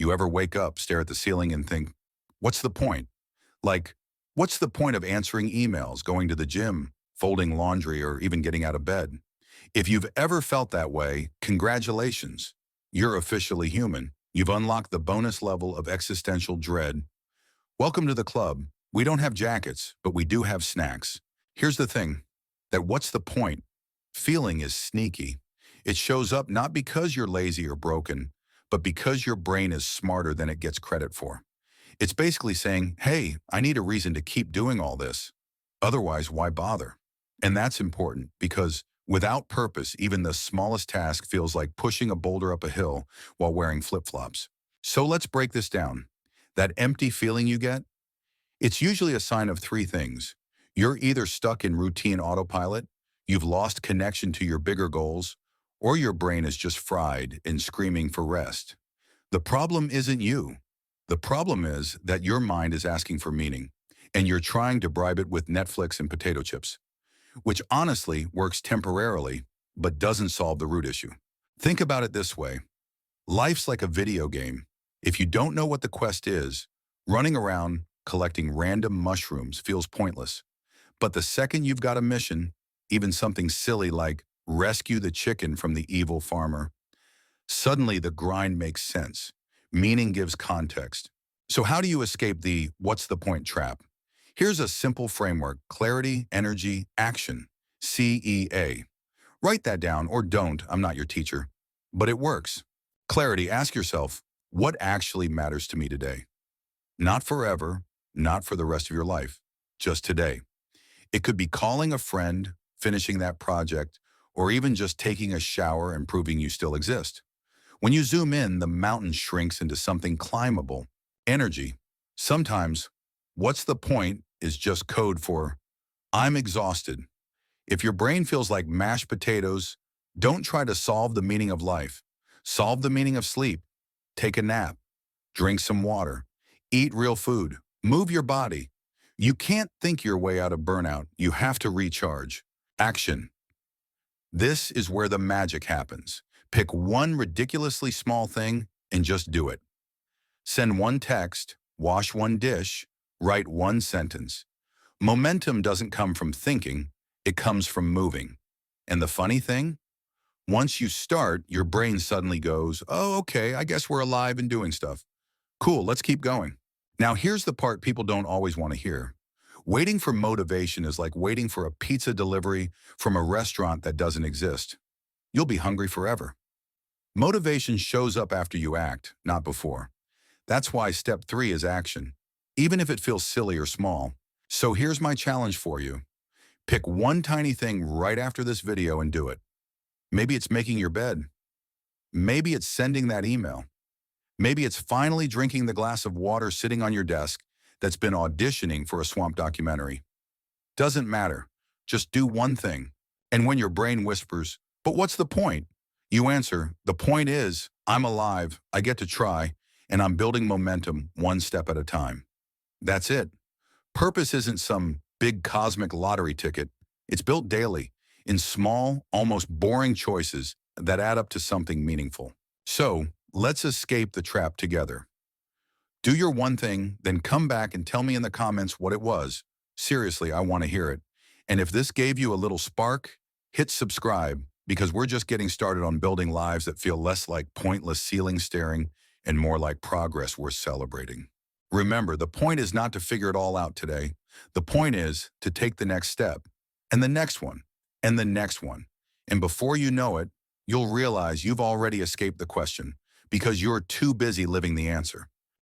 You ever wake up, stare at the ceiling and think, what's the point? Like, what's the point of answering emails, going to the gym, folding laundry, or even getting out of bed? If you've ever felt that way, congratulations. You're officially human. You've unlocked the bonus level of existential dread. Welcome to the club. We don't have jackets, but we do have snacks. Here's the thing, that what's the point? Feeling is sneaky. It shows up not because you're lazy or broken, but because your brain is smarter than it gets credit for. It's basically saying, hey, I need a reason to keep doing all this. Otherwise, why bother? And that's important because without purpose, even the smallest task feels like pushing a boulder up a hill while wearing flip-flops. So let's break this down. That empty feeling you get, it's usually a sign of three things. You're either stuck in routine autopilot, you've lost connection to your bigger goals, or your brain is just fried and screaming for rest. The problem isn't you. The problem is that your mind is asking for meaning, and you're trying to bribe it with Netflix and potato chips, which honestly works temporarily, but doesn't solve the root issue. Think about it this way. Life's like a video game. If you don't know what the quest is, running around collecting random mushrooms feels pointless. But the second you've got a mission, even something silly like rescue the chicken from the evil farmer, suddenly the grind makes sense. Meaning gives context. So how do you escape the what's the point trap? Here's a simple framework: clarity, energy, action. CEA. Write that down or don't, I'm not your teacher. But it works. Clarity, ask yourself, what actually matters to me today? Not forever, not for the rest of your life, just today. It could be calling a friend, finishing that project, or even just taking a shower and proving you still exist. When you zoom in, the mountain shrinks into something climbable. Energy. Sometimes, what's the point is just code for, I'm exhausted. If your brain feels like mashed potatoes, don't try to solve the meaning of life. Solve the meaning of sleep. Take a nap. Drink some water. Eat real food. Move your body. You can't think your way out of burnout. You have to recharge. Action. This is where the magic happens. Pick one ridiculously small thing and just do it. Send one text, wash one dish, write one sentence. Momentum doesn't come from thinking, it comes from moving. And the funny thing? Once you start, your brain suddenly goes, oh, okay, I guess we're alive and doing stuff. Cool, let's keep going. Now here's the part people don't always want to hear. Waiting for motivation is like waiting for a pizza delivery from a restaurant that doesn't exist. You'll be hungry forever. Motivation shows up after you act, not before. That's why step 3 is action, even if it feels silly or small. So here's my challenge for you. Pick one tiny thing right after this video and do it. Maybe it's making your bed. Maybe it's sending that email. Maybe it's finally drinking the glass of water sitting on your desk that's been auditioning for a swamp documentary. Doesn't matter. Just do one thing. And when your brain whispers, but what's the point? You answer, the point is, I'm alive, I get to try, and I'm building momentum one step at a time. That's it. Purpose isn't some big cosmic lottery ticket. It's built daily, in small, almost boring choices that add up to something meaningful. So, let's escape the trap together. Do your one thing, then come back and tell me in the comments what it was. Seriously, I want to hear it. And if this gave you a little spark, hit subscribe, because we're just getting started on building lives that feel less like pointless ceiling staring and more like progress worth celebrating. Remember, the point is not to figure it all out today. The point is to take the next step, and the next one, and the next one. And before you know it, you'll realize you've already escaped the question because you're too busy living the answer.